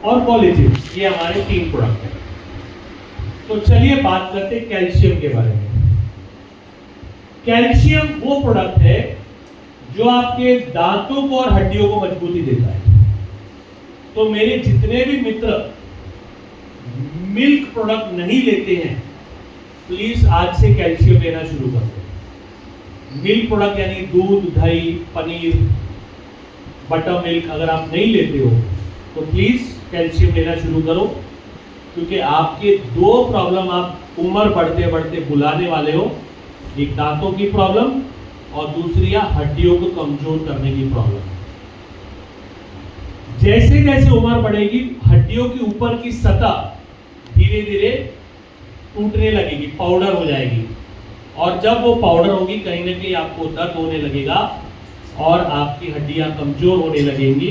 और कोलेजन, ये हमारे 3 प्रोडक्ट हैं। तो चलिए बात करते हैं कैल्शियम के बारे में। कैल्शियम वो प्रोडक्ट है जो आपके दांतों को और हड्डियों को मजबूती देता है। तो मेरे जितने भी मित्र मिल्क प्रोडक्ट नहीं लेते हैं, प्लीज आज से कैल्शियम लेना शुरू कर दो। मिल्क प्रोडक्ट यानी दूध, दही, पनीर, बटर मिल्क अगर आप नहीं लेते हो तो प्लीज कैल्शियम लेना शुरू करो, क्योंकि आपके 2 प्रॉब्लम आप उम्र बढ़ते बढ़ते बुलाने वाले हो। एक दांतों की प्रॉब्लम और दूसरी हड्डियों को कमजोर करने की प्रॉब्लम। जैसे जैसे उम्र बढ़ेगी हड्डियों के ऊपर की सतह धीरे धीरे टूटने लगेगी, पाउडर हो जाएगी, और जब वो पाउडर होगी कहीं ना कहीं आपको दर्द होने लगेगा और आपकी हड्डियां कमजोर होने लगेंगी।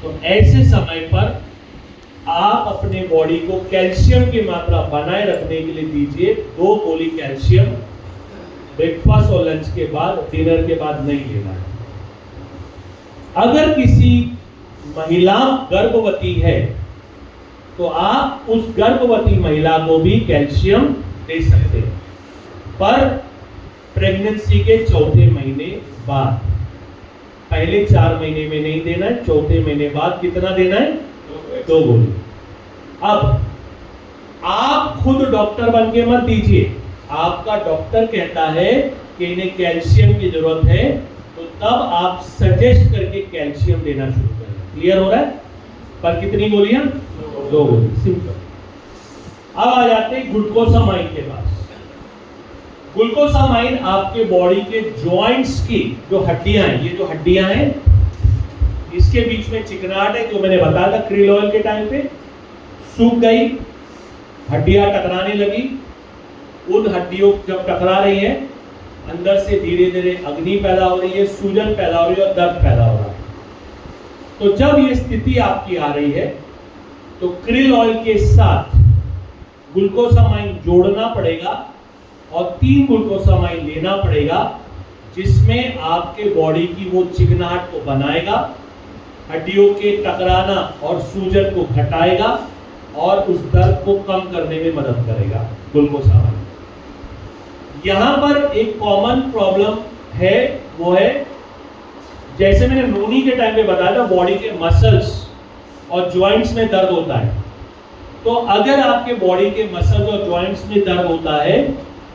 तो ऐसे समय पर आप अपने बॉडी को कैल्शियम की मात्रा बनाए रखने के लिए दीजिए 2 गोली कैल्शियम ब्रेकफास्ट और लंच के बाद, डिनर के बाद नहीं लेना है। अगर किसी महिला गर्भवती है तो आप उस गर्भवती महिला को भी कैल्शियम दे सकते हैं, पर प्रेगनेंसी के 4थे महीने बाद। पहले 4 महीने में नहीं देना है, 4थे महीने बाद कितना देना है? 2 गोली। अब आप खुद डॉक्टर बन के मत दीजिए, आपका डॉक्टर कहता है कि इन्हें कैल्शियम की जरूरत है, तो तब आप सजेस्ट करके कैल्शियम देना शुरू करें। क्लियर हो रहा है? पर कितनी गोलियां? 2 गोली, सिंपल। अब आ जाते हैं ग्लूकोसामाइन के पास। ग्लूकोसामाइन आपके बॉडी के जॉइंट्स की जो हड्डियां हैं, ये जो हड्डियां हैं इसके बीच में चिकनाहट है, जो मैंने बताया था क्रिल ऑयल के टाइम पे, सूख गई, हड्डियां टकराने लगी। उन हड्डियों जब टकरा रही है अंदर से धीरे धीरे अग्नि पैदा हो रही है, सूजन पैदा हो रही है और दर्द पैदा हो रहा है। तो जब ये स्थिति आपकी आ रही है तो क्रिल ऑयल के साथ ग्लूकोसामाइन जोड़ना पड़ेगा और 3 ग्लूकोसामाइन लेना पड़ेगा, जिसमें आपके बॉडी की वो चिकनाहट को बनाएगा, हड्डियों के टकराना और सूजन को घटाएगा और उस दर्द को कम करने में मदद करेगा ग्लूकोसामाइन। यहां पर एक कॉमन प्रॉब्लम है, वो है जैसे मैंने नोनी के टाइम पे बताया था, बॉडी के मसल्स और जॉइंट्स में दर्द होता है। तो अगर आपके बॉडी के मसल्स और जॉइंट्स में दर्द होता है,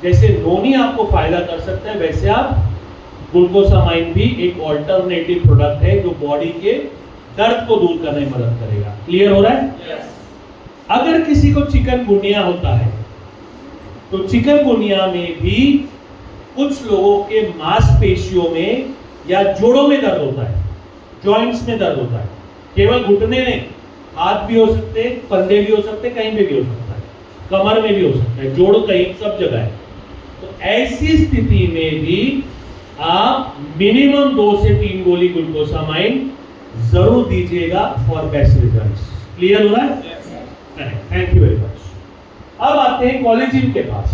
जैसे नोनी आपको फायदा कर सकता है, वैसे आप ग्लूकोसामाइन भी एक ऑल्टरनेटिव प्रोडक्ट है जो बॉडी के दर्द को दूर करने में मदद करेगा। क्लियर हो रहा है? yes. अगर किसी को चिकनगुनिया होता है तो चिकनगुनिया में भी कुछ लोगों के मांसपेशियों में या जोड़ों में दर्द होता है, जॉइंट्स में दर्द होता है। केवल घुटने नहीं, हाथ भी हो सकते हैं, कंधे भी हो सकते हैं, कहीं पे भी हो सकता है, कमर में भी हो सकता है, जोड़ कहीं सब जगह है। तो ऐसी स्थिति में भी आप मिनिमम 2 से 3 गोली ग्लूकोसामाइन जरूर दीजिएगा फॉर बेस्ट रिजल्ट्स। क्लियर हो रहा है? Thank you very much. अब आते हैं कोलेजन के पास।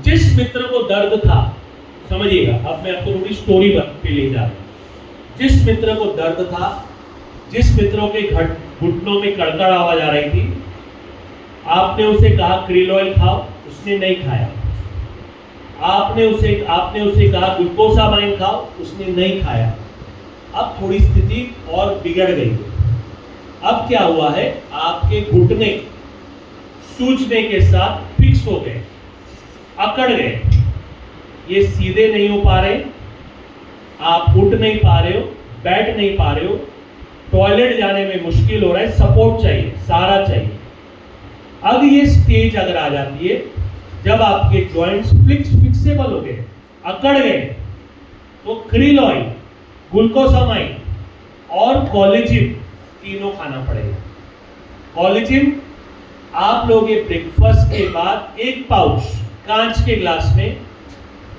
जिस मित्र को दर्द था, समझिएगा, अब मैं आपको थोड़ी स्टोरी पे ले जा रहा हूं। जिस मित्र को दर्द था, जिस मित्रों के घुटनों में कड़कड़ आवाज आ रही थी, आपने उसे कहा क्रिल ऑयल खाओ, उसने नहीं खाया। आपने उसे कहा ग्लूकोसामाइन खाओ, उसने नहीं खाया। अब थोड़ी स्थिति और बिगड़ गई। अब क्या हुआ है, आपके घुटने सूजने के साथ फिक्स हो गए, अकड़ गए, ये सीधे नहीं हो पा रहे, आप उठ नहीं पा रहे हो, बैठ नहीं पा रहे हो, टॉयलेट जाने में मुश्किल हो रहा है, सपोर्ट चाहिए, सहारा चाहिए। अब ये स्टेज अगर आ जाती है जब आपके जॉइंट्स फिक्सेबल हो गए, अकड़ गए, तो क्रिल ऑयल, ग्लूकोसामाइन और कोलेजन तीनों खाना पड़ेगा। कोलेजन आप लोग ये ब्रेकफास्ट के बाद 1 पाउच कांच के ग्लास में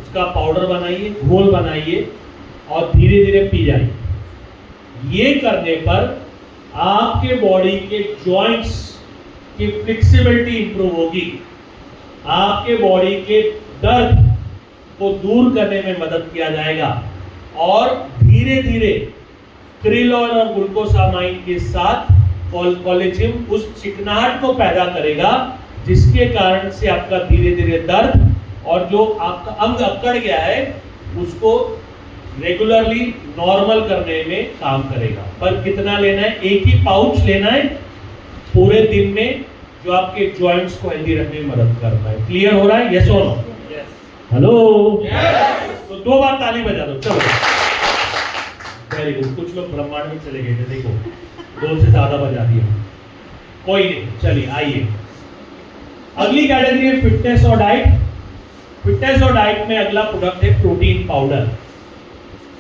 उसका पाउडर बनाइए, घोल बनाइए और धीरे धीरे पी जाइए। ये करने पर आपके बॉडी के जॉइंट्स की फ्लेक्सिबिलिटी इंप्रूव होगी, आपके बॉडी के दर्द को दूर करने में मदद किया जाएगा और धीरे धीरे क्रिल ऑयल और ग्लूकोसामाइन के साथ कोलेजन उस चिकनाहट को पैदा करेगा जिसके कारण से आपका धीरे धीरे दर्द और जो आपका अंग अकड़ गया है उसको रेगुलरली नॉर्मल करने में काम करेगा। पर कितना लेना है? एक ही पाउच लेना है पूरे दिन में, जो आपके जॉइंट्स को हेल्दी रखने में मदद करता है। क्लियर हो रहा है? यस और नो? हेलो, तो 2 बार ताली बजा दो। चलो, वेरी गुड। कुछ लोग ब्रह्मांड में चले गए थे, देखो 2 से ज्यादा बजा दिया, कोई नहीं। चलिए आइए, अगली कैटेगरी है फिटनेस और डाइट। फिटनेस और डाइट में अगला प्रोडक्ट है protein powder.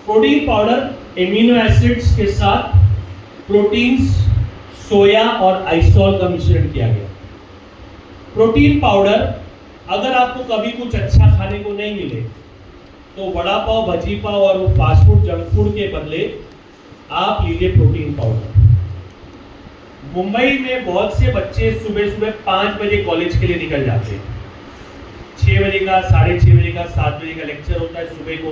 Protein powder amino acids के साथ प्रोटीन्स, सोया और आइसोल का मिश्रण किया गया। प्रोटीन पाउडर, अगर आपको कभी कुछ अच्छा खाने को नहीं मिले तो वड़ा पाव, भजी पाव और फास्ट फूड, जंक फूड के बदले आप लीजिए प्रोटीन पाउडर। मुंबई में बहुत से बच्चे सुबह सुबह 5 बजे कॉलेज के लिए निकल जाते हैं। 6 बजे का, 6:30 बजे का, 7 बजे का लेक्चर होता है, सुबह को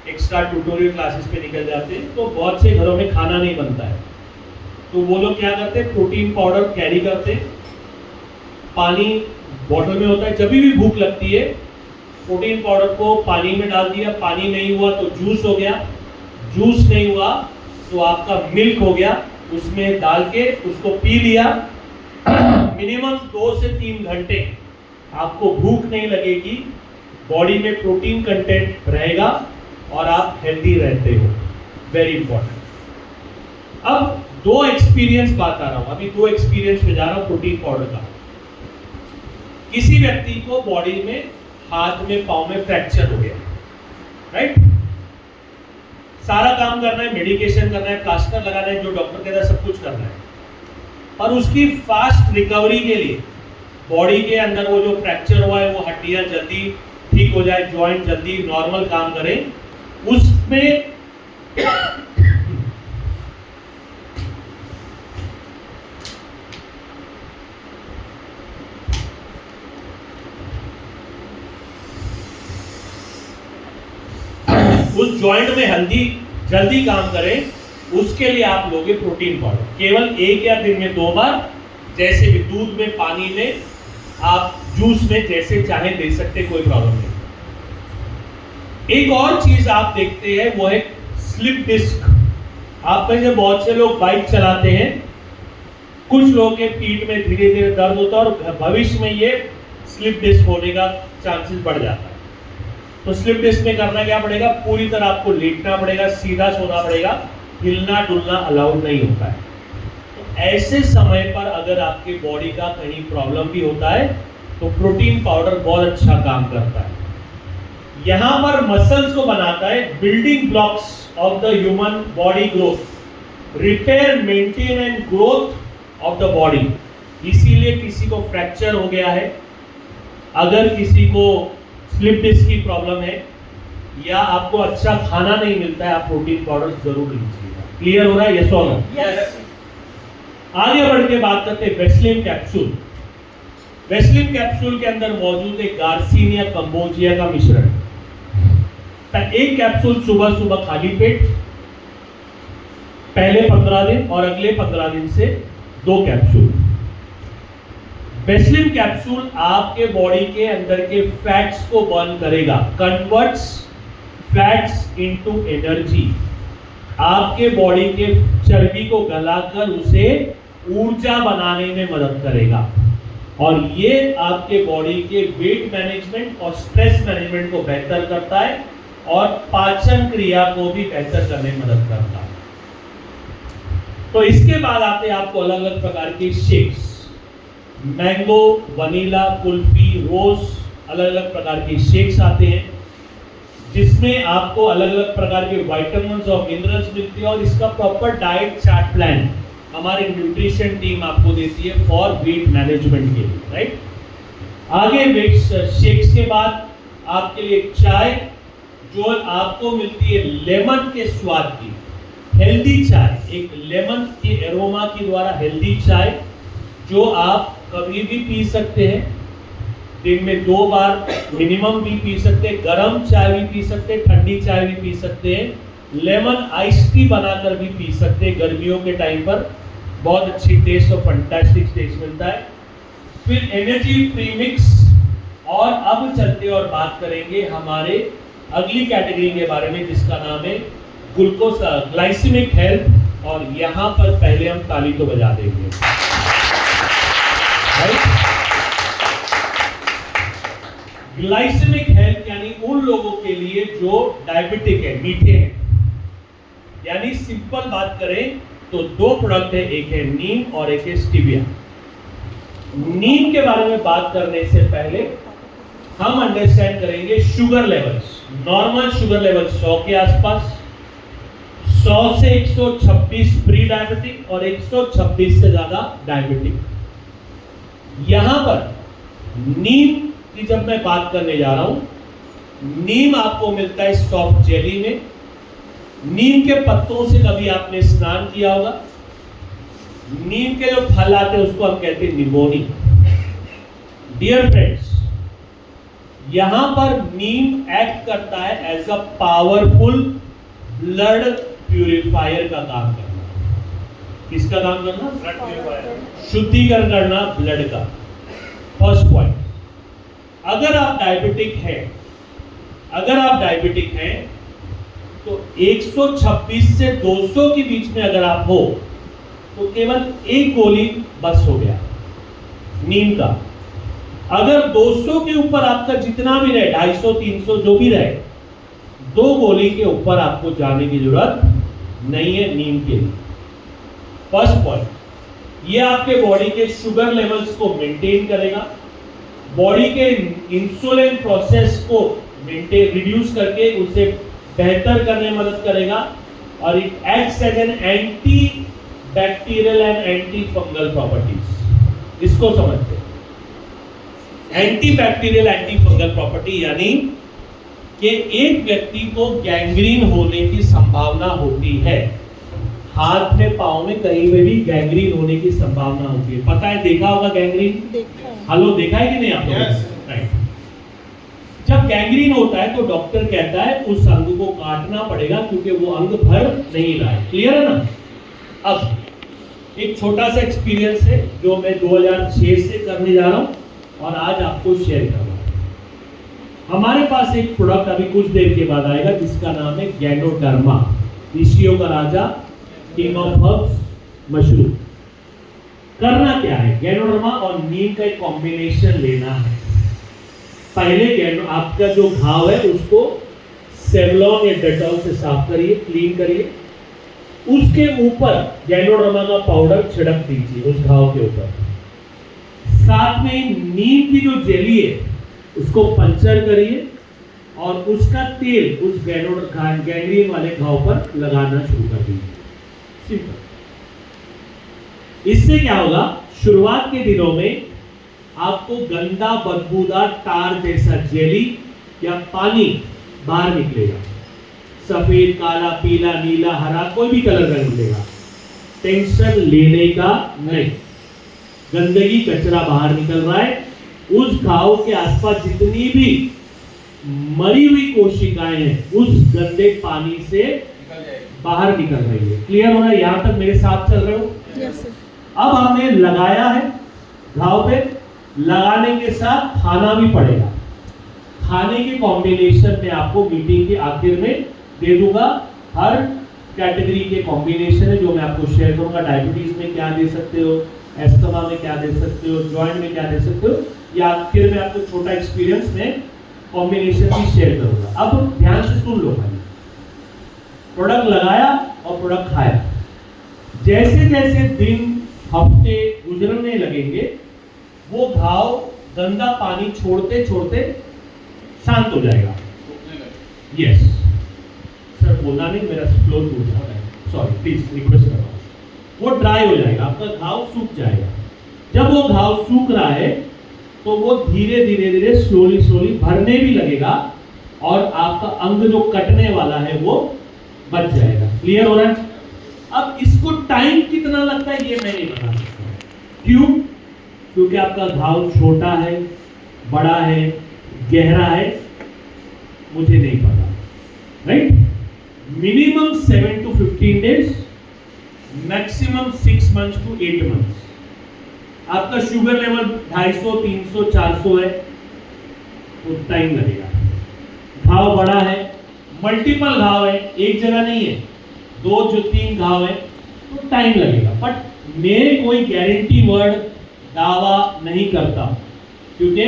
एक्स्ट्रा ट्यूटोरियल क्लासेस पे निकल जाते हैं। तो बहुत से घरों में खाना नहीं बनता है, तो वो लोग क्या करते हैं, प्रोटीन पाउडर कैरी करते हैं। पानी बॉटल में होता है, जब भी भूख लगती है प्रोटीन पाउडर को पानी में डाल दिया, पानी नहीं हुआ तो जूस हो गया, जूस नहीं हुआ तो आपका मिल्क हो गया, उसमें डाल के उसको पी लिया। मिनिमम 2 से 3 घंटे आपको भूख नहीं लगेगी, बॉडी में प्रोटीन कंटेंट रहेगा और आप हेल्दी रहते हो। Very important. अब 2 एक्सपीरियंस बात आ रहा हूं, अभी 2 एक्सपीरियंस पे जा रहा हूं प्रोटीन पाउडर का। किसी व्यक्ति को बॉडी में, हाथ में, पांव में फ्रैक्चर हो गया, राइट? सारा काम करना है, मेडिकेशन करना है, प्लास्टर लगाना है, जो डॉक्टर कहता है सब कुछ करना है, पर उसकी फास्ट रिकवरी के लिए बॉडी के अंदर वो जो फ्रैक्चर हुआ है वो हड्डियां जल्दी ठीक हो जाए, जॉइंट जल्दी नॉर्मल काम करें, उसमें उस जॉइंट में हल्दी जल्दी काम करें, उसके लिए आप लोगे प्रोटीन पाउडर। केवल 1 या दिन में 2 बार, जैसे भी दूध में, पानी में, आप जूस में, जैसे चाहे दे सकते, कोई प्रॉब्लम नहीं। एक और चीज आप देखते हैं वो है स्लिप डिस्क। आप में से बहुत से लोग बाइक चलाते हैं, कुछ लोगों के पीठ में धीरे धीरे दर्द होता है और भविष्य में ये स्लिप डिस्क होने का चांसेस बढ़ जाता है। तो स्लिप डिस्क में करना क्या पड़ेगा, पूरी तरह आपको लेटना पड़ेगा, सीधा सोना पड़ेगा, हिलना डुलना अलाउड नहीं होता है। तो ऐसे समय पर अगर आपके बॉडी का कहीं प्रॉब्लम भी होता है तो प्रोटीन पाउडर बहुत अच्छा काम करता है। यहां पर मसल्स को बनाता है, building blocks of the human body growth, repair, maintain and growth of the body. इसीलिए किसी को फ्रैक्चर हो गया है, अगर किसी को स्लिप डिस्क की प्रॉब्लम है या आपको अच्छा खाना नहीं मिलता है, आप प्रोटीन पाउडर जरूर लीजिएगा। क्लियर हो रहा है? यस और नो? यस। आगे बढ़ के बात करते हैं वेस्लिन कैप्सूल। वेस्लिन कैप्सूल के अंदर मौजूद है गार्सिनिया कंबोजिया का मिश्रण। एक कैप्सूल सुबह सुबह खाली पेट, पहले 15 दिन और अगले 15 दिन से 2 कैप्सूल। वेस्लिन कैप्सूल आपके बॉडी के अंदर के फैट्स को बर्न करेगा, कन्वर्ट्स फैट्स इनटू एनर्जी। आपके बॉडी के चर्बी को गलाकर उसे ऊर्जा बनाने में मदद करेगा और ये आपके बॉडी के वेट मैनेजमेंट और स्ट्रेस मैनेजमेंट को बेहतर करता है और पाचन क्रिया को भी बेहतर करने में मदद करता है। तो इसके बाद आते हैं आपको अलग अलग प्रकार के शेक्स, मैंगो, वनीला, कुल्फी, रोज, अलग अलग प्रकार के शेक्स आते हैं जिसमें आपको अलग अलग प्रकार के विटामिन्स और मिनरल्स मिलते हैं और इसका प्रॉपर डाइट चार्ट प्लान हमारी न्यूट्रिशन टीम आपको देती है फॉर वेट मैनेजमेंट के लिए, राइट? आगे वेट शेक्स के बाद आपके लिए चाय, जो आपको मिलती है लेमन के स्वाद की, हेल्दी चाय, एक लेमन के एरोमा के द्वारा हेल्दी चाय जो आप कभी भी पी सकते हैं, दिन में 2 बार मिनिमम भी पी सकते हैं, गर्म चाय भी पी सकते हैं, ठंडी चाय भी पी सकते हैं, लेमन आइस टी बनाकर भी पी सकते हैं गर्मियों के टाइम पर। बहुत अच्छी टेस्ट और फंटास्टिक टेस्ट मिलता है। फिर एनर्जी प्रीमिक्स। और अब चलते और बात करेंगे हमारे अगली कैटेगरी के बारे में जिसका नाम है ग्लूकोज ग्लाइसेमिक हेल्थ। और यहां पर पहले हम ताली तो बजा देंगे। ग्लाइसेमिक हेल्थ यानी उन लोगों के लिए जो डायबिटिक है, मीठे हैं। यानी सिंपल बात करें तो दो प्रोडक्ट है, एक है नीम और एक है स्टीविया। नीम के बारे में बात करने से पहले हम अंडरस्टैंड करेंगे sugar levels. Normal sugar level 100 के आसपास, 100 से 126 प्री डायबिटिक और 126 से ज्यादा डायबिटिक। यहां पर नीम की जब मैं बात करने जा रहा हूं, नीम आपको मिलता है सॉफ्ट जेली में। नीम के पत्तों से कभी आपने स्नान किया होगा। नीम के जो फल आते हैं उसको हम कहते हैं निमोनी। डियर फ्रेंड्स, यहां पर नीम एक्ट करता है as a powerful blood purifier का काम करना। किसका काम करना? ब्लड प्यूरिफायर, शुद्धिकरण करना ब्लड का। फर्स्ट पॉइंट, अगर आप डायबिटिक हैं तो 126 से 200 के बीच में अगर आप हो तो केवल एक गोली बस हो गया नीम का। अगर 200 के ऊपर आपका जितना भी रहे, 250 300 जो भी रहे, 2 गोली के ऊपर आपको जाने की जरूरत नहीं है नीम के लिए। फर्स्ट पॉइंट, ये आपके बॉडी के शुगर लेवल्स को मेंटेन करेगा, बॉडी के इंसुलिन प्रोसेस को रिड्यूस करके उसे बेहतर करने में मदद करेगा। और it acts as an anti bacterial and anti fungal properties. इसको समझते हैं। Anti bacterial anti fungal property यानी कि एक व्यक्ति को गैंग्रीन होने की संभावना होती है। हाथ में, पांव में, कहीं पे भी गैंग्रीन होने की संभावना होती है। पता है, देखा होगा गैंग्रीन? देखा है। हेलो, देखा है कि नहीं आप लोगों ने? जब गैंग्रीन होता है तो डॉक्टर कहता है उस अंग को काटना पड़ेगा क्योंकि वो अंग भर नहीं रहा है। क्लियर है ना? अब एक छोटा सा एक्सपीरियंस है जो मैं 2006 से करने जा रहा हूं और आज आपको शेयर कर रहा हूं। हमारे पास एक प्रोडक्ट अभी कुछ देर के बाद आएगा जिसका नाम है गैनोडर्मा, ऋषियों का राजा, किंग ऑफ हर्ब्स, मशरूम। करना क्या है? गैनोडर्मा और नीम का एक कॉम्बिनेशन लेना है। पहले आपका जो घाव है उसको सेवलॉन या डेटॉल से साफ करिए, क्लीन करिए। उसके ऊपर गैनोडर्मा का पाउडर छिड़क दीजिए उस घाव के ऊपर। साथ में नीम की जो जेली है उसको पंचर करिए और उसका तेल उस गैंग्रीन वाले घाव पर लगाना शुरू कर दीजिए। सिंपल। इससे क्या होगा? शुरुआत के दिनों में आपको गंदा बदबूदार टार जैसा जेली या पानी बाहर निकलेगा। सफेद, काला, पीला, नीला, हरा, कोई भी कलर का निकलेगा। टेंशन लेने का नहीं। गंदगी, कचरा बाहर निकल रहा है। उस घाव के आसपास जितनी भी मरी हुई कोशिकाएं हैं उस गंदे पानी से बाहर निकल रही है। क्लियर हो रहा है? यहां तक मेरे साथ चल रहे हो? yes, अब हमने लगाया है घाव पे। लगाने के साथ खाना भी पड़ेगा। खाने के कॉम्बिनेशन में आपको मीटिंग के आखिर में दे दूंगा। हर कैटेगरी के कॉम्बिनेशन है जो मैं आपको शेयर करूंगा। डायबिटीज में क्या दे सकते हो, एस्थमा में क्या दे सकते हो, जॉइंट में क्या दे सकते हो, या फिर मैं आपको छोटा एक्सपीरियंस में कॉम्बिनेशन भी शेयर करूंगा। अब ध्यान से सुन लो भाई। प्रोडक्ट लगाया और प्रोडक्ट खाया। जैसे जैसे दिन, हफ्ते गुजरने लगेंगे वो घाव गंदा पानी छोड़ते छोड़ते शांत हो जाएगा। यस सर, बोलना नहीं, मेरा फ्लो टूट रहा है, सॉरी, प्लीज रिक्वेस्ट कर रहा हूं। वो ड्राई हो जाएगा, आपका घाव सूख जाएगा। जब वो घाव सूख रहा है तो वो धीरे धीरे धीरे स्लोली स्लोली भरने भी लगेगा और आपका अंग जो कटने वाला है वो बच जाएगा। क्लियर हो रहा है? अब इसको टाइम कितना लगता है ये मैं नहीं बता सकता। क्यों? क्योंकि आपका घाव छोटा है, बड़ा है, गहरा है, मुझे नहीं पता। Right? Minimum 7 to 15 days, maximum 6 months to 8 months। आपका शुगर लेवल 250, 300, 400 है तो टाइम लगेगा। घाव बड़ा है, मल्टीपल घाव है, एक जगह नहीं है, 2 जो 3 घाव है तो टाइम लगेगा। बट मेरे कोई गारंटी वर्ड दावा नहीं करता, क्योंकि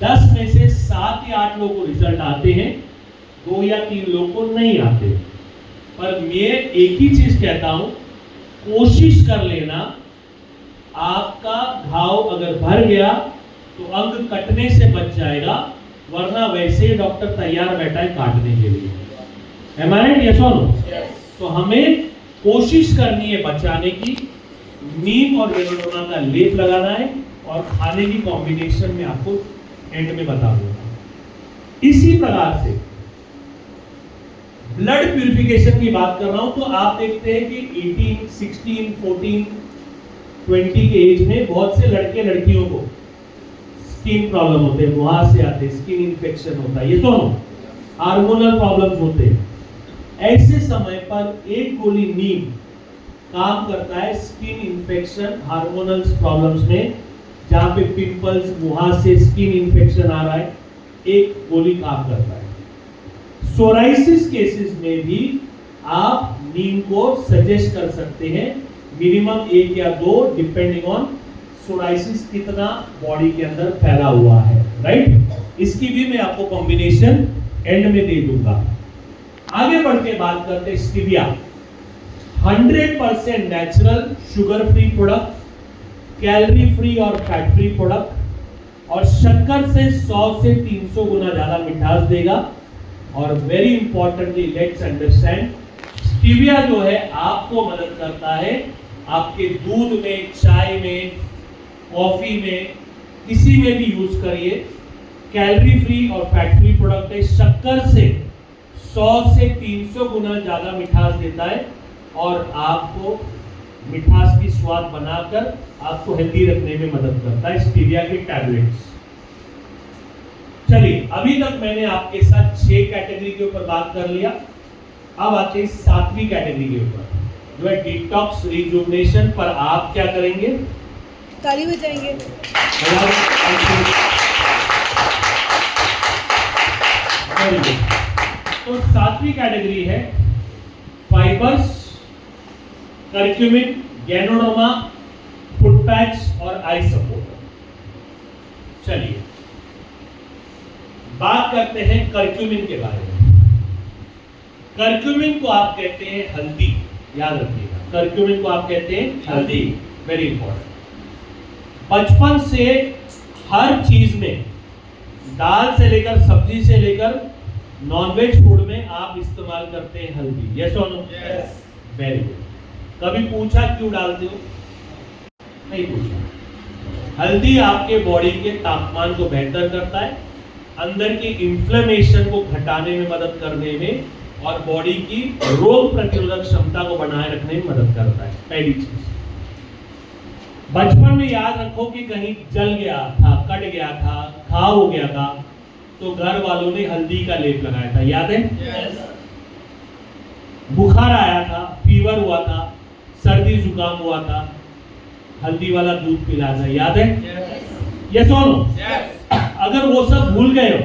10 में से 7 या 8 लोगों को रिजल्ट आते हैं, 2 या 3 लोगों को नहीं आते। पर मैं एक ही चीज कहता हूं, कोशिश कर लेना। आपका घाव अगर भर गया तो अंग कटने से बच जाएगा, वरना वैसे ही डॉक्टर तैयार बैठा है काटने के लिए। Am I right? Yes or no? तो हमें कोशिश करनी है बचाने की। नीम और वेलोडोना का लेप लगाना है और खाने की कॉम्बिनेशन में आपको एंड में बता दूंगा। इसी प्रकार से ब्लड प्यूरिफिकेशन की बात कर रहा हूं, तो आप देखते हैं कि 18, 16, 14, 20 के एज में बहुत से लड़के लड़कियों को स्किन प्रॉब्लम होते हैं, वहां से आते हैं, स्किन इन्फेक्शन होता है, ये तो हार्मोनल प्रॉब्लम्स होते हैं। ऐसे समय पर एक गोली नीम काम करता है स्किन इन्फेक्शन, हार्मोनल प्रॉब्लम्स में, जहां पे पिंपल्स, वहां से स्किन इन्फेक्शन आ रहा है, एक गोली काम करता है। सोराइसिस केसेस में भी आप नीम को सजेस्ट कर सकते हैं, मिनिमम 1 या 2, डिपेंडिंग ऑन सोराइसिस कितना बॉडी के अंदर फैला हुआ है, राइट। इसकी भी मैं आपको कॉम्बिनेशन एंड में दे दूंगा। आगे बढ़ के बात करते हैं stevia. 100% natural, sugar free product, calorie free और फैट फ्री प्रोडक्ट, और शक्कर से 100 से 300 गुना ज्यादा मिठास देगा। और very importantly let's understand, stevia जो है आपको मदद करता है आपके दूध में, चाय में, कॉफी में, किसी में भी यूज करिए। कैलोरी फ्री और फैट फ्री प्रोडक्ट है, शक्कर से 100 से 300 गुना ज्यादा मिठास देता है और आपको मिठास की स्वाद बनाकर आपको हेल्दी रखने में मदद करता है स्टीविया के टैबलेट्स। चलिए, अभी तक मैंने आपके साथ 6 कैटेगरी के ऊपर बात कर लिया। अब आते हैं 7वीं कैटेगरी के ऊपर, जो है डिटॉक्स रिजुवनेशन। पर आप क्या करेंगे? ताली बजाएंगे। तो 7वीं कैटेगरी है फाइबर्स, कर्क्यूमिन, गैनोडोमा, फुट पैक्स और आई सपोर्टर। चलिए बात करते हैं कर्क्यूमिन के बारे में। कर्क्यूमिन को आप कहते हैं हल्दी, याद रखिएगा, कर्क्यूमिन को आप कहते हैं हल्दी, वेरी इंपॉर्टेंट। बचपन से हर चीज में, दाल से लेकर सब्जी से लेकर नॉनवेज फूड में आप इस्तेमाल करते हैं हल्दी, यस और नो? Yes, very good. कभी पूछा क्यों डालते हो? नहीं पूछा। हल्दी आपके बॉडी के तापमान को बेहतर करता है, अंदर की इन्फ्लेमेशन को घटाने में मदद करने में, और बॉडी की रोग प्रतिरोधक क्षमता को बनाए रखने में मदद करता है। पहली चीज, बचपन में याद रखो कि कहीं जल गया था, कट गया था, घाव हो गया था, तो घर वालों ने हल्दी का लेप लगाया था, याद है? yes. बुखार आया था, फीवर हुआ था, सर्दी जुकाम हुआ था, हल्दी वाला दूध पिलाया था, याद है? यस और नो? अगर वो सब भूल गए हो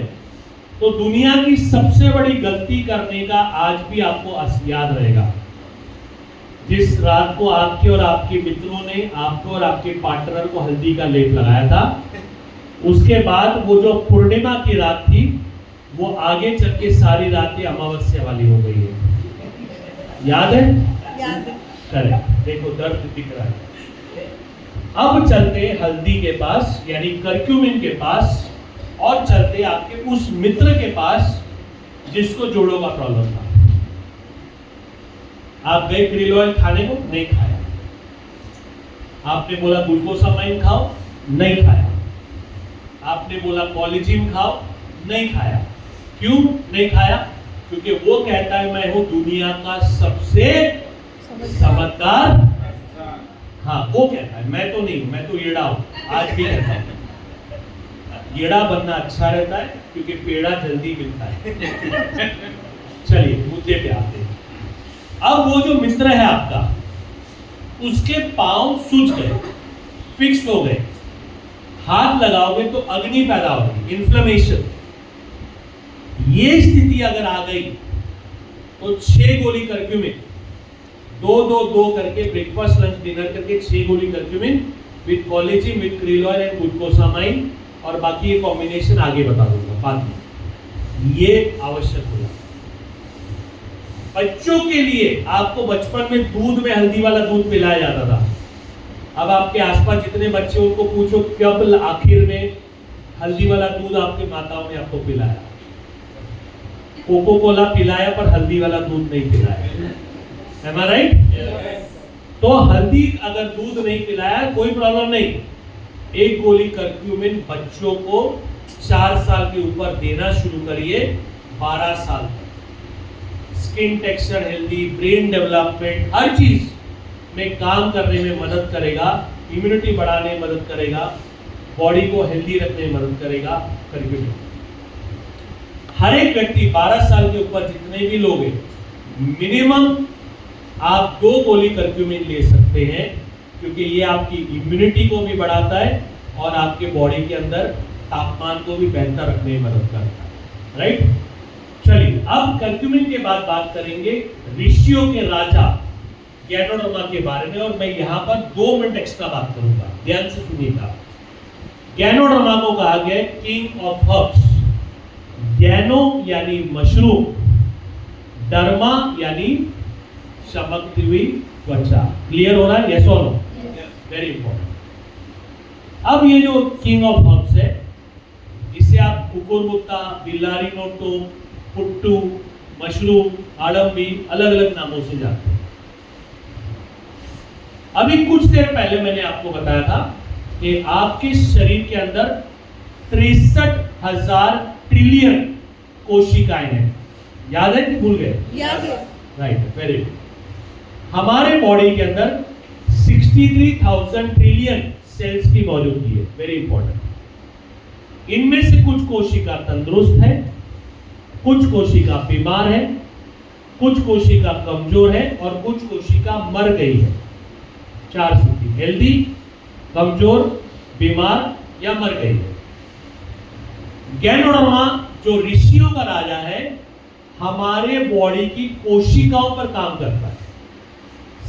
तो दुनिया की सबसे बड़ी गलती करने का आज भी आपको याद रहेगा। जिस रात को आपके और आपके मित्रों ने आपको और आपके पार्टनर को हल्दी का लेप लगाया था, उसके बाद वो जो पूर्णिमा की रात थी, वो आगे चल के सारी रातें अमावस्या वाली हो गई है, याद है? याद है। करेक्ट, देखो दर्द दिख रहा है। अब चलते हैं हल्दी के पास, यानी कर्क्यूमिन के पास, और चलते आपके उस मित्र के पास जिसको जोड़ों का प्रॉब्लम था। आप गए क्रिल ऑयल खाने को, नहीं खाया। आपने बोला ग्लूकोसामाइन खाओ, नहीं खाया। आपने बोला कॉलेजिन खाओ, नहीं खाया। क्यों नहीं खाया? क्योंकि वो कहता है मैं हूं दुनिया का सबसे समझदार। हाँ, वो कहता है, मैं तो नहीं हूं, मैं तो येड़ा हूं। आज भी कहता है येड़ा बनना अच्छा रहता है क्योंकि पेड़ा जल्दी मिलता है। चलिए मुद्दे पे आते हैं। अब वो जो मित्र है आपका, उसके पांव सूज गए, फिक्स हो गए। हाथ लगाओगे तो अग्नि पैदा होगी, इन्फ्लेमेशन। ये स्थिति अगर आ गई तो 6 गोली कर्क्यूमिन, 2-2-2 करके ब्रेकफास्ट लंच डिनर करके 6 गोली curcumin with collagen with krill oil and glucosamine, और बाकी ये कॉम्बिनेशन आगे बता दूंगा बाद में। ये आवश्यक होगा। बच्चों के लिए आपको बचपन में दूध में हल्दी वाला दूध पिलाया जाता था। अब आपके आसपास जितने बच्चे उनको पूछो कब आखिर में हल्दी वाला दूध आपके माताओं ने आपको पिलाया। कोको कोला पिलाया पर हल्दी वाला दूध नहीं पिलाया। Am I right? तो हल्दी अगर दूध नहीं पिलाया कोई प्रॉब्लम नहीं। 1 गोली कर्क्यूमिन बच्चों को 4 साल के ऊपर देना शुरू करिए, 12 साल तक। Skin texture healthy, brain development, हर चीज में काम करने में मदद करेगा, इम्यूनिटी बढ़ाने में मदद करेगा, बॉडी को हेल्दी रखने में मदद करेगा कर्क्यूमिन। हर एक व्यक्ति 12 साल के ऊपर जितने भी लोग हैं, मिनिमम आप 2 गोली कर्क्यूमिन ले सकते हैं, क्योंकि ये आपकी इम्यूनिटी को भी बढ़ाता है और आपके बॉडी के अंदर तापमान को भी बेहतर रखने में मदद करता है। राइट, चलिए अब कर्क्यूमिन के बाद बात करेंगे ऋषियों के राजा गैनोडर्मा के बारे में, और मैं यहां पर 2 मिनट एक्स्ट्रा बात करूंगा, ध्यान से सुनिएगा। गैनोडर्मा को कहा गया किंग ऑफ हर्ब्स। गैनो यानी मशरूम, डर्मा यानी चमकती हुई त्वचा। क्लियर हो रहा है? यस और नो? Very important. अब ये जो किंग ऑफ हर्ब्स है, इसे आप कुकुरमुत्ता, बिल्लारी नोटो, पुट्टू, मशरूम, आड़म्बी, अलग अलग नामों से जानते हैं। अभी कुछ देर पहले मैंने आपको बताया था कि आपके शरीर के अंदर 63,000 ट्रिलियन कोशिकाएं हैं। याद है कि भूल गए? याद है। Right, very good. हमारे बॉडी के अंदर 63,000 ट्रिलियन सेल्स की मौजूदगी है, वेरी इंपॉर्टेंट। इनमें से कुछ कोशिका तंदुरुस्त है, कुछ कोशिका बीमार है, कुछ कोशिका कमजोर है और कुछ कोशिका मर गई है। 4 स्थिति: हेल्दी, कमजोर, बीमार या मर गई है। गैनोडर्मा जो ऋषियों का राजा है, हमारे बॉडी की कोशिकाओं पर काम करता है।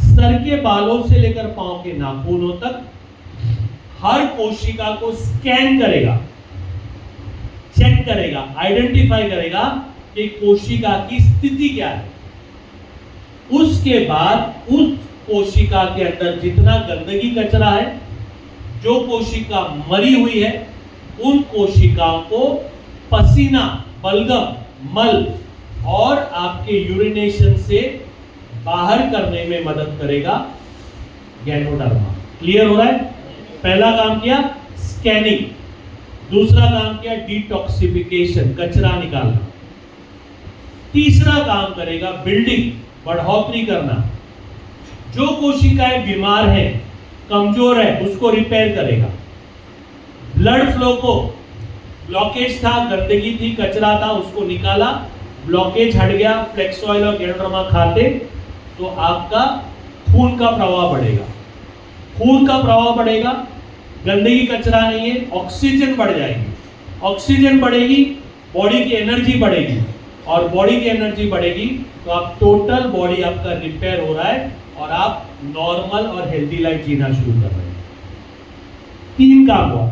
सर के बालों से लेकर पांव के नाखूनों तक हर कोशिका को स्कैन करेगा, चेक करेगा, आइडेंटिफाई करेगा कि कोशिका की स्थिति क्या है। उसके बाद उस कोशिका के अंदर जितना गंदगी कचरा है, जो कोशिका मरी हुई है, उन कोशिकाओं को पसीना, बलगम, मल और आपके यूरिनेशन से बाहर करने में मदद करेगा गैनोडर्मा। क्लियर हो रहा है? पहला काम किया स्कैनिंग, दूसरा काम किया डिटॉक्सिफिकेशन, कचरा निकालना, तीसरा काम करेगा बिल्डिंग, बढ़ोतरी करना। जो कोशिकाएं बीमार हैं, कमजोर है, उसको रिपेयर करेगा। ब्लड फ्लो को, ब्लॉकेज था, गंदगी थी, कचरा था, उसको निकाला, ब्लॉकेज हट गया। फ्लेक्स ऑयल और गैनोडर्मा खाते तो आपका खून का प्रवाह बढ़ेगा। खून का प्रवाह बढ़ेगा, गंदगी कचरा नहीं है, ऑक्सीजन बढ़ जाएगी। ऑक्सीजन बढ़ेगी, बॉडी की एनर्जी बढ़ेगी, और बॉडी की एनर्जी बढ़ेगी तो आप टोटल बॉडी आपका रिपेयर हो रहा है और आप नॉर्मल और हेल्दी लाइफ जीना शुरू कर रहे हैं। 3 काम हुआ।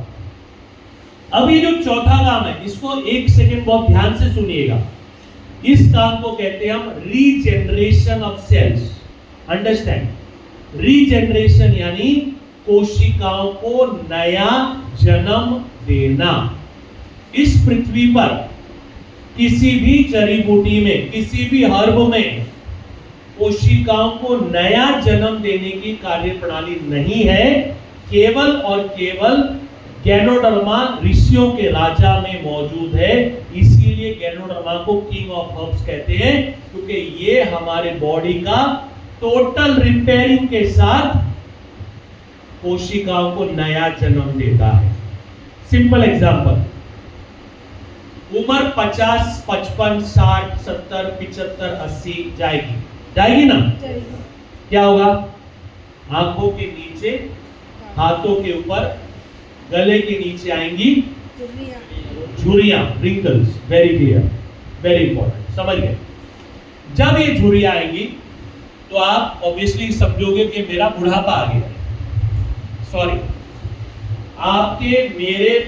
अब ये जो चौथा काम है, इसको 1 सेकेंड बहुत ध्यान से सुनिएगा। इस काम को कहते हैं हम regeneration of cells. Understand? Regeneration यानी कोशिकाओं को नया जन्म देना। इस पृथ्वी पर किसी भी जड़ी बूटी में, किसी भी हर्ब में कोशिकाओं को नया जन्म देने की कार्यप्रणाली नहीं है। केवल और केवल गैनोडर्मा ऋषियों के राजा में मौजूद है। इसीलिए गैनोडर्मा को किंग ऑफ हर्ब्स कहते हैं, क्योंकि ये हमारे बॉडी का टोटल रिपेयरिंग के साथ कोशिकाओं को नया जन्म देता है। सिंपल एग्जांपल, उम्र 50, 55, 60, 70, 75, 80 जाएगी ना? चलिए। क्या होगा? आंखों के नीचे, हाथों के ऊपर, गले के नीचे आएंगी झुर्रियां, wrinkles. Very clear, very important, समझ गए। जब ये झुर्रियां आएंगी तो आप ऑब्वियसली समझोगे कि मेरा बुढ़ापा आ गया। सॉरी, आपके मेरे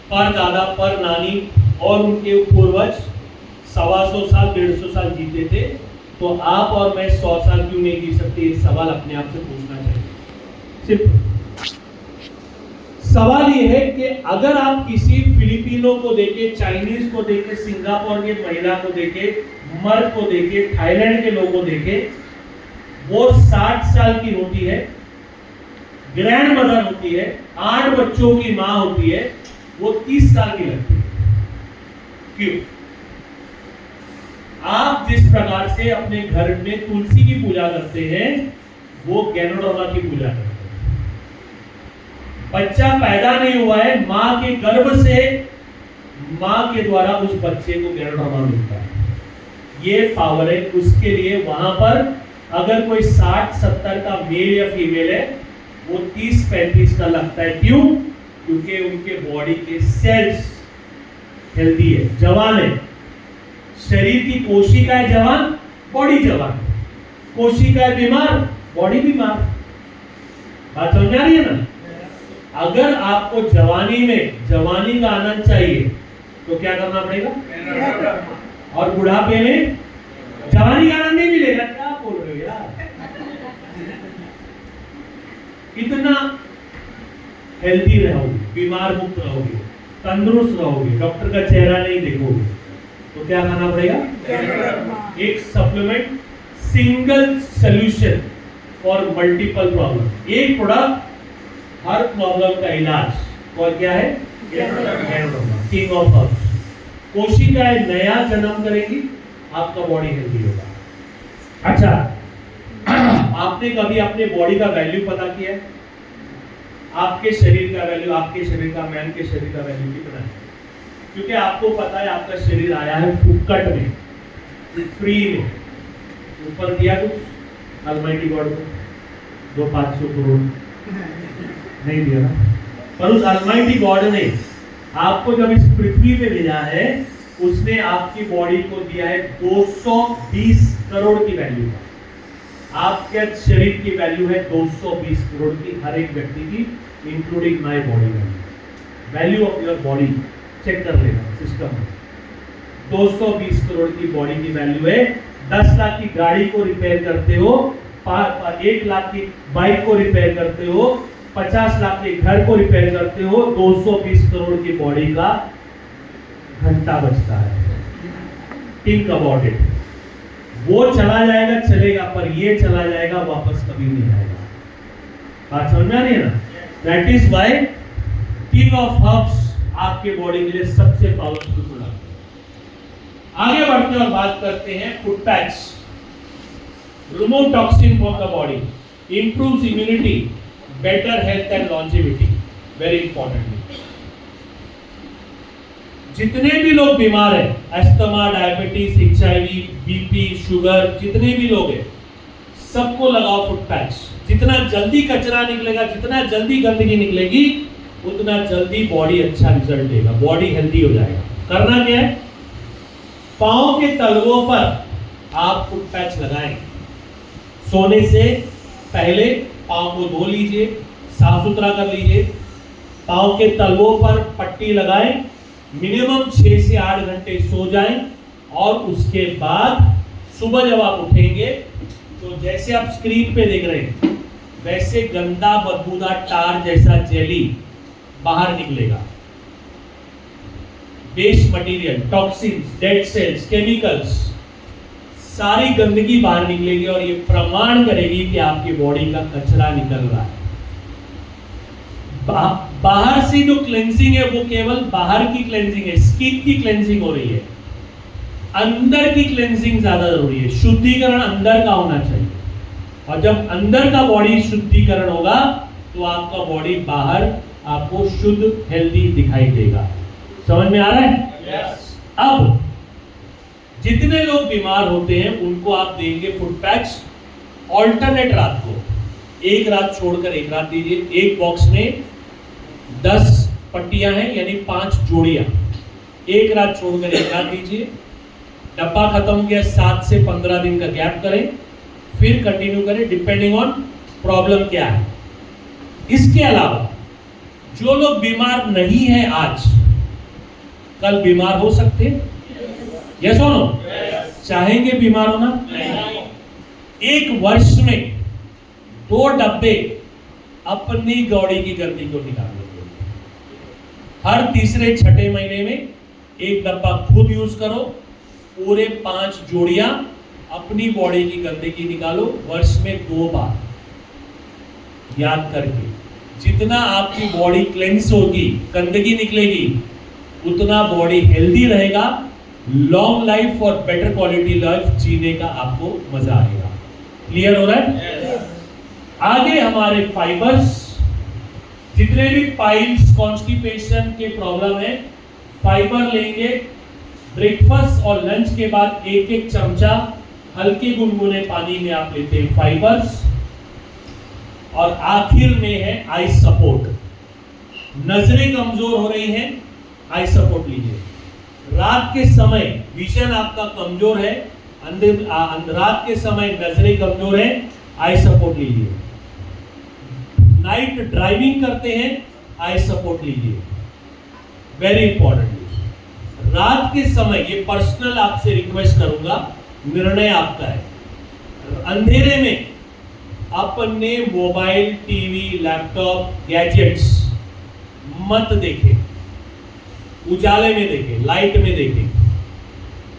पर दादा, पर नानी और उनके पूर्वज 125 साल 150 साल जीते थे, तो आप और मैं 100 साल क्यों नहीं जी सकते? ये सवाल अपने आप से पूछना चाहिए। सिर्फ सवाल ये है कि अगर आप किसी फिलिपिनो को देखे, चाइनीज को देखे, सिंगापुर के महिला को देखे, मर्द को देखे, थाईलैंड के लोगों को देखे, वो 60 साल की होती है, ग्रैंड मदर होती है, 8 बच्चों की मां होती है, वो 30 साल की लगती है। क्यों? आप जिस प्रकार से अपने घर में तुलसी की पूजा करते हैं, वो गैनोडर्मा की पूजा करते हैं। बच्चा पैदा नहीं हुआ है, मां के गर्भ से, मां के द्वारा उस बच्चे को गैनोडर्मा मिलता है। ये पावर है। उसके लिए वहां पर अगर कोई 60-70 का मेल या फीमेल है, वो 30-35 का लगता है। क्यों? क्योंकि उनके बॉडी के सेल्स हेल्दी है, जवान है। शरीर की कोशिकाएं जवान, बॉडी जवान। कोशिकाएं बीमार, बॉडी बीमार। बात समझ आ रही है ना? अगर आपको जवानी में जवानी का आनंद चाहिए तो क्या करना पड़ेगा? और बुढ़ापे में जवानी का आनंद नहीं मिलेगा। क्या बोल रहे हो यार? इतना हेल्दी रहोगे, बीमार मुक्त रहोगे, तंदुरुस्त रहोगे, डॉक्टर का चेहरा नहीं देखोगे, तो क्या खाना पड़ेगा? एक supplement, single solution for multiple problem. एक प्रोडक्ट हर प्रॉब्लम का इलाज। और क्या है? King of herbs. कोशिकाएं नया जन्म करेगी, आपका बॉडी हेल्दी होगा। अच्छा, आपने कभी अपने बॉडी का वैल्यू पता किया है? आपके शरीर का वैल्यू, आपके शरीर का, मैन के शरीर का वैल्यू कितना है? क्योंकि आपको पता है आपका शरीर आया है फुक्कट में, फ्री में। ऊपर दिया कुछ अलमाइटी गॉड को 200-500 करोड़ नहीं दिया ना, पर उस अलमाइटी गॉड ने आपको जब इस पृथ्वी पे भेजा है, उसने आपकी बॉडी को दिया है 220 करोड़ की वैल्यू। आपके शरीर की वैल्यू है 220 करोड़ की, हर एक व्यक्ति की, including my body value of your body. Check कर लेना सिस्टम में। 220 करोड़ की बॉडी की वैल्यू है। 10 लाख की गाड़ी को रिपेयर करते हो, 1 लाख की बाइक को रिपेयर करते हो, 50 लाख के घर को रिपेयर करते हो, 220 करोड़ की बॉडी का घंटा बचता है। Think about it. वो चला जाएगा, चलेगा, पर ये चला जाएगा, वापस कभी नहीं आएगा। बात समझ में आ रही है ना? That is why king of herbs आपके बॉडी के लिए सबसे पावरफुल प्रोडक्ट। आगे बढ़ते हैं और बात करते हैं food PACS. Remove toxin from the body, improves immunity, better health and longevity. Very important. जितने भी लोग बीमार हैं, asthma, diabetes, HIV, BP, sugar, जितने भी लोग हैं, सबको लगाओ फूड पैक्स। जितना जल्दी कचरा निकलेगा, जितना जल्दी गंदगी निकलेगी, उतना जल्दी बॉडी अच्छा रिजल्ट देगा, बॉडी हेल्दी हो जाएगा। करना क्या है? पांव के तलवों पर आप फुट पैच लगाएं। सोने से पहले पांव को धो लीजिए, साफ सुथरा कर लीजिए। पांव के तलवों पर पट्टी लगाएं, मिनिमम 6 से 8 घंटे सो जाएं, और उसके बाद सुबह जब आप उठेंगे तो जैसे आप स्क्रीन पे देख रहे हैं, वैसे गंदा बदबूदार टार जैसा जेली बाहर निकलेगा। Waste material, toxins, dead cells, chemicals, सारी गंदगी बाहर निकलेगी, और ये प्रमाण करेगी कि आपकी बॉडी का कचरा निकल रहा है। बाहर से जो क्लेंजिंग है वो केवल बाहर की क्लेंजिंग है, स्किन की क्लेंजिंग हो रही है। अंदर की क्लेंजिंग ज्यादा जरूरी है। शुद्धिकरण अंदर का होना चाहिए, और जब अंदर का बॉडी शुद्धिकरण होगा तो आपका बॉडी बाहर आपको शुद्ध हेल्दी दिखाई देगा। समझ में आ रहा है? yes. अब जितने लोग बीमार होते हैं उनको आप देंगे फूड पैक्स, ऑल्टरनेट रात को, एक रात छोड़कर एक रात दीजिए। एक बॉक्स में 10 पट्टियां हैं यानी 5 जोड़ियां, एक रात छोड़कर एक रात दीजिए। डब्बा खत्म हो गया 7 से 15 दिन का गैप करें, फिर कंटिन्यू करें डिपेंडिंग ऑन प्रॉब्लम क्या है। इसके अलावा जो लोग बीमार नहीं है आज, कल बीमार हो सकते हैं। यस और नो? चाहेंगे बीमार होना? एक वर्ष में 2 डब्बे अपनी बॉडी की गंदगी को निकालने के लिए, हर तीसरे छठे महीने में एक डब्बा खुद यूज करो, पूरे 5 जोड़ियां अपनी बॉडी की गंदगी निकालो, वर्ष में 2 बार। याद करके, जितना आपकी बॉडी क्लेंस होगी, गंदगी निकलेगी, उतना बॉडी हेल्दी रहेगा, लॉन्ग लाइफ और बेटर क्वालिटी लाइफ जीने का आपको मजा आएगा। क्लियर हो रहा है? आगे हमारे फाइबर्स, जितने भी पाइल्स, कॉन्स्टिपेशन के प्रॉब्लम है, फाइबर लेंगे। ब्रेकफास्ट और लंच के बाद 1-1 चमचा हल्के गुनगुने पानी में आप लेते हैं फाइबर्स। और आखिर में है आई सपोर्ट। नजरें कमजोर हो रही हैं, आई सपोर्ट लीजिए। रात के समय विजन आपका कमजोर है, रात के समय नजरें कमजोर है, आई सपोर्ट लीजिए। नाइट ड्राइविंग करते हैं, आई सपोर्ट लीजिए। वेरी इंपॉर्टेंट, रात के समय, ये पर्सनल आपसे रिक्वेस्ट करूंगा, निर्णय आपका है। अंधेरे में अपने मोबाइल, टीवी, लैपटॉप, गैजेट्स मत देखें, उजाले में देखें, लाइट में देखें।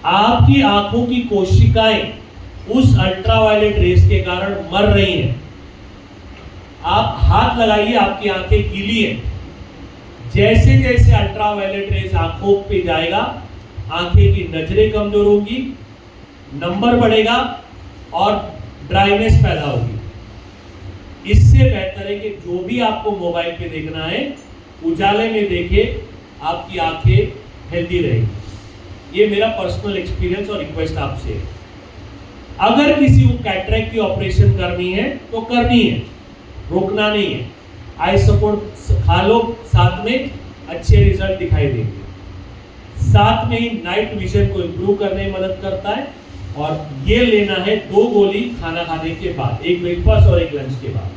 आपकी आंखों की कोशिकाएं उस अल्ट्रावायलेट रेस के कारण मर रही हैं। आप हाथ लगाइए, आपकी आंखें गीली हैं। जैसे जैसे अल्ट्रावायलेट रेस आंखों पे जाएगा, आंखें की नजरें कमजोर होगी, नंबर बढ़ेगा और ड्राइनेस पैदा होगी। इससे बेहतर है कि जो भी आपको मोबाइल पे देखना है, उजाले में देखे, आपकी आंखें हेल्दी रहेगी। ये मेरा पर्सनल एक्सपीरियंस और रिक्वेस्ट आपसे है। अगर किसी को कैटरेक्ट की ऑपरेशन करनी है तो करनी है, रोकना नहीं है। आई सपोर्ट खा लो, साथ में अच्छे रिजल्ट दिखाई देंगे। साथ में ही नाइट विजन को इंप्रूव करने में मदद करता है। और ये लेना है 2 गोली खाना खाने के बाद, एक ब्रेकफास्ट और एक लंच के बाद।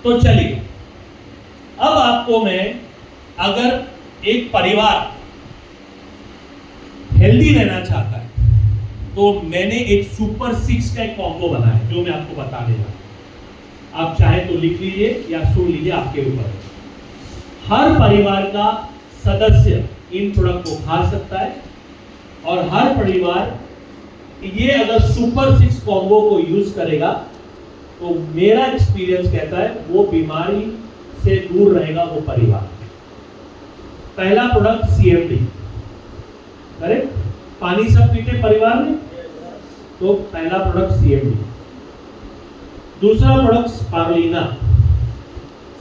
तो चलिए, अब आपको मैं, अगर एक परिवार हेल्दी रहना चाहता है तो मैंने एक सुपर 6 का कॉम्बो बनाया है, जो मैं आपको बता देगा। आप चाहे तो लिख लीजिए या सुन लीजिए, आपके ऊपर है। हर परिवार का सदस्य इन प्रोडक्ट को खा सकता है और हर परिवार ये अगर सुपर 6 कॉम्बो को यूज करेगा तो मेरा एक्सपीरियंस कहता है वो बीमारी से दूर रहेगा वो परिवार। पहला प्रोडक्ट CMD, करेक्ट? पानी सब पीते परिवार में, तो पहला प्रोडक्ट CMD। दूसरा प्रोडक्ट स्पारुलिना।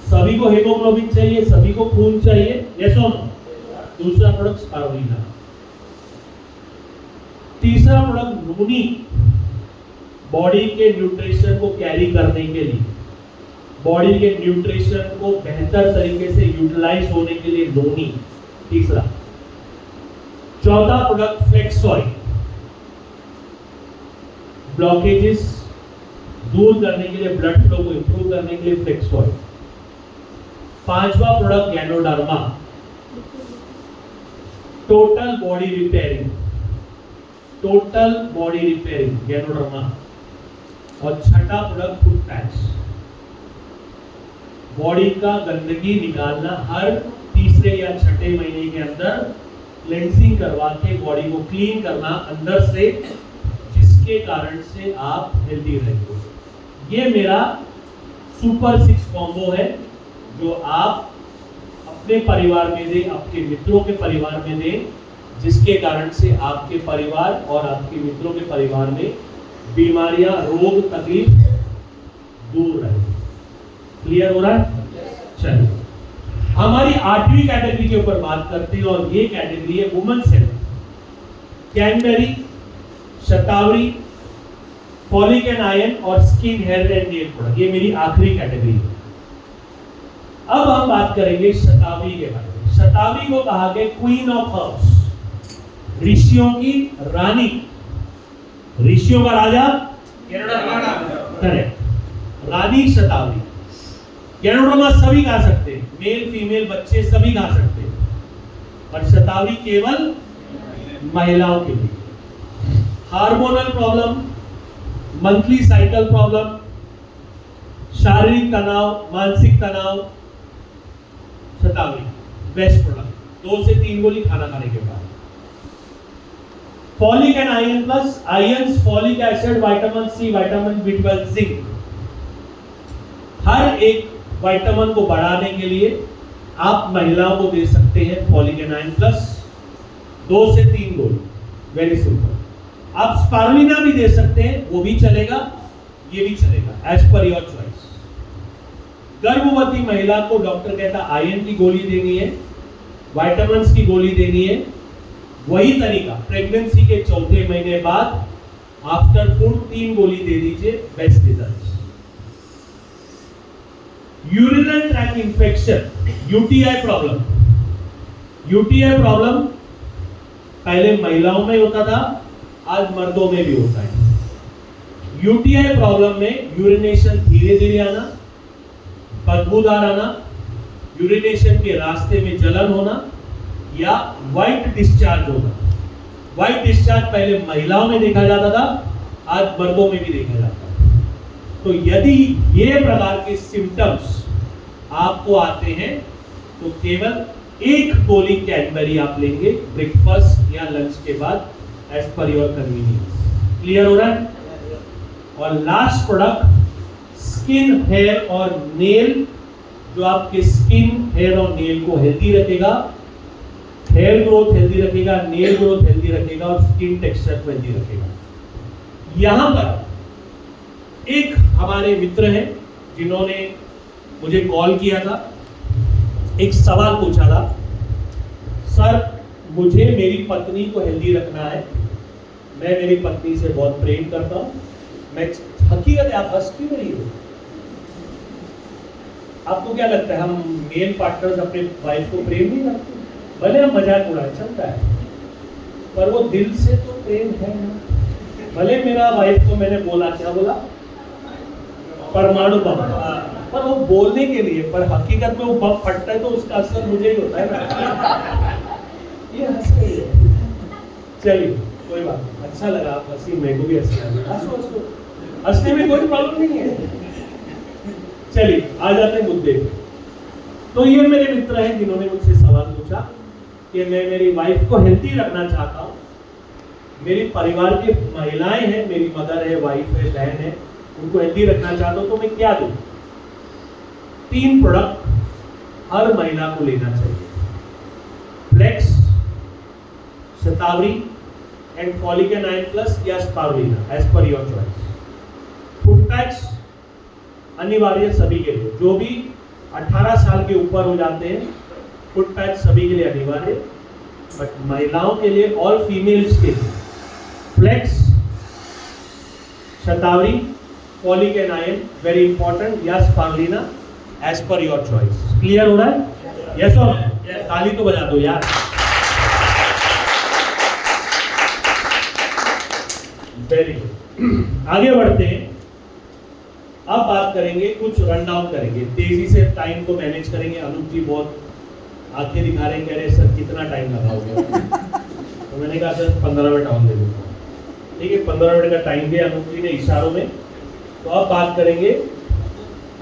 सभी को हीमोग्लोबिन चाहिए, सभी को खून चाहिए, यस और नो? दूसरा प्रोडक्ट स्पारुलिना। तीसरा प्रोडक्ट नोनी, बॉडी के न्यूट्रिशन को कैरी करने के लिए, बॉडी के न्यूट्रिशन को बेहतर तरीके से यूटिलाइज होने के लिए नोनी, तीसरा। चौथा प्रोडक्ट फ्लेक्स ऑयल, ब्लॉकेजेस दूर करने के लिए, ब्लड फ्लो को इंप्रूव करने के लिए फ्लेक्स ऑयल। पांचवा product ganoderma, total body repairing, total body repairing ganoderma. और छठा प्रोडक्ट फुट पैच, बॉडी का गंदगी निकालना, हर तीसरे या छठे महीने के अंदर क्लेंसिंग करवा के बॉडी को क्लीन करना अंदर से, जिसके कारण से आप हेल्दी रहेंगे। ये मेरा सुपर 6 कॉम्बो है, जो आप अपने परिवार में दें, आपके मित्रों के परिवार में दें, जिसके कारण से आपके परिवार और आपके मित्रों के परिवार में बीमारियां, रोग, तकलीफ दूर रहे। क्लियर हो रहा है? चलिए, हमारी 8वीं कैटेगरी के ऊपर बात करते हैं और ये कैटेगरी है women's health. Cranberry, shatavari, folic and iron और skin hair and nail product, ये मेरी आखिरी कैटेगरी है। अब हम बात करेंगे शतावरी के बारे में। शतावरी को कहा गया क्वीन ऑफ हर्ब्स, ऋषियों की रानी, ऋषियों का राजा करेक्ट, रानी शतावरी। गैनोड्रोमा सभी खा सकते हैं, मेल फीमेल बच्चे सभी खा सकते हैं, और शतावरी केवल महिलाओं के लिए। Hormonal problem, monthly cycle problem, शारीरिक तनाव, मानसिक तनाव, शतावरी बेस्ट प्रोडक्ट, 2 से 3 गोली खाना खाने के बाद। Folic and iron plus, iron, folic acid, vitamin C, vitamin B12, zinc, हर एक विटामिन को बढ़ाने के लिए आप महिलाओं को दे सकते हैं फॉलिक एंड आयरन प्लस 2 से 3 गोली, वेरी सिंपल। आप स्पारुलिना भी दे सकते हैं, वो भी चलेगा, ये भी चलेगा, एज पर योर चॉइस। गर्भवती महिला को डॉक्टर कहता आयरन की गोली देनी है, विटामिन्स की गोली देनी है, वही तरीका प्रेगनेंसी के 4थे महीने बाद आफ्टर फूड 3 गोली दे दीजिए, best result. Urinary tract infection, UTI problem, UTI problem पहले महिलाओं में होता था, आज मर्दों में भी होता है। यूटीआई प्रॉब्लम में यूरिनेशन धीरे धीरे आना, बदबूदार आना, यूरिनेशन के रास्ते में जलन होना, या व्हाइट डिस्चार्ज होना। व्हाइट डिस्चार्ज पहले महिलाओं में देखा जाता था, आज मर्दों में भी देखा जाता है। तो यदि ये प्रकार के सिम्टम्स आपको आते हैं तो केवल 1 गोली कैडबरी आप लेंगे ब्रेकफास्ट या लंच के बाद, as per your convenience. Clear हो रहा है? और लास्ट प्रोडक्ट स्किन, हेयर और नेल, जो आपके स्किन, हेयर और नेल को हेल्दी रखेगा, हेयर ग्रोथ हेल्दी रखेगा, नेल ग्रोथ हेल्दी रखेगा और स्किन टेक्सचर को हेल्दी रखेगा। यहां पर एक हमारे मित्र हैं जिन्होंने मुझे कॉल किया था, एक सवाल पूछा था, सर मुझे मेरी पत्नी को हेल्दी रखना है, मैं मेरी पत्नी से बहुत प्रेम करता हूं, मैं हकीकत है, आप हंस क्यों रही हो? आपको क्या लगता है हम मेल पार्टनर्स अपने वाइफ को प्रेम नहीं करते? भले हम मजाक उड़ाए चलता है, पर वो दिल से तो प्रेम है ना। भले मेरा वाइफ को मैंने बोला, क्या बोला, परमाणु बम, पर वो बोलने के लिए, पर हकीकत में वो बम फटता है तो उसका असर मुझे ही होता है ना। ये हंस रही है, चलिए कोई बात नहीं, अच्छा लगा आप हंसी, मेरे को भी अच्छा लगा, हंसो, हंसने में कोई प्रॉब्लम नहीं है। चलिए आ जाते हैं मुद्दे पे। तो ये मेरे मित्र हैं जिन्होंने मुझसे सवाल पूछा कि मैं मेरी वाइफ को हेल्दी रखना चाहता हूँ, मेरी परिवार की महिलाएं हैं, मेरी मदर है, वाइफ है, बहन है, उनको हेल्दी रखना चाहता हूँ, तो मैं क्या दूँ? 3 प्रोडक्ट हर महिला को लेना चाहिए, flax, shatavari and folic and iron plus या spirulina, as per your choice. Food packs अनिवार्य सभी के लिए, जो भी 18 साल के ऊपर हो जाते हैं, फूड पैक सभी के लिए अनिवार्य, बट महिलाओं के लिए, ऑल फीमेल्स के लिए flax, shatavari, folic and iron very important, या spirulina, as per your choice. Clear हो रहा है? यस और ताली तो बजा दो यार। वेरी गुड, आगे बढ़ते हैं। अब बात करेंगे, कुछ रन डाउन करेंगे, तेजी से टाइम को मैनेज करेंगे। अनूप जी बहुत आंखें दिखा रहे हैं, कह रहे हैं सर कितना टाइम लगाओगे? तो मैंने कहा सर 15 मिनट और दे दूंगा। ठीक है, 15 मिनट का टाइम दिया अनूप जी ने इशारों में। तो अब बात करेंगे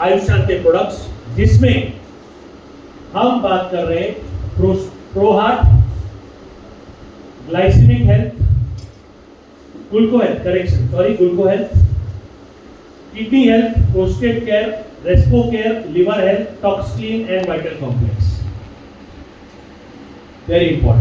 आयुष शांति प्रोडक्ट्स, जिसमें हम बात कर रहे हैं pro heart, glycemic health, gluco health, gluco health, kidney health, prostate care, respo care, liver health, tox clean and vital complex. Very important.